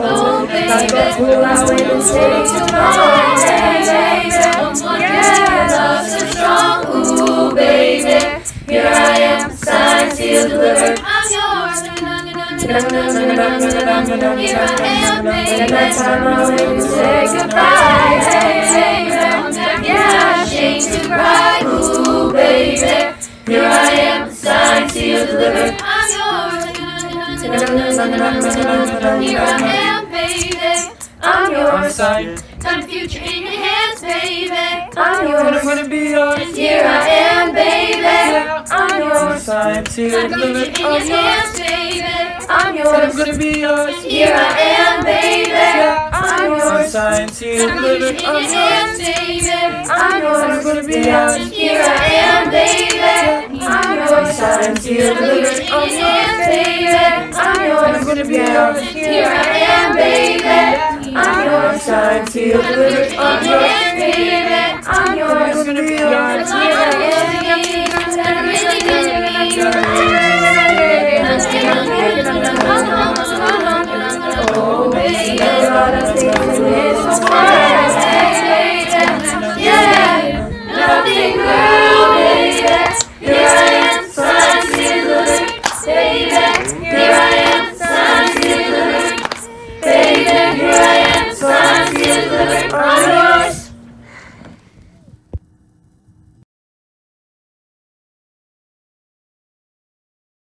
Oh, baby, pull out and say goodbye, baby. Yeah, love so strong, ooh, baby. Here I am, signed, sealed, delivered. I'm yours. Here I am, baby. That time I went and say goodbye, baby. Yeah, shame to cry, ooh, baby. Here I am, signed, sealed, delivered. I'm yours. Here I am, baby. I'm yours. Got the future in your hands, baby. I'm yours. I'm gonna be yours. Here I am, baby. I'm yours. Signed, sealed, Got the delivered. future in your hands, baby. I'm I'm yours. gonna be yours. Here I am, baby. I'm yours. Signed, sealed, Got the delivered. future in your hands, baby. I'm I'm gonna yours. be yours. Here I am, baby. I'm yours. Signed, sealed, Got the delivered. future in your hands, baby. I'm I'm yours. gonna be yours. Here I am, baby. I'm yours. Signed, sealed, Got the delivered. future in your hands, baby. I'm I'm yours. gonna be yours. Here I am, really good. Oh, baby,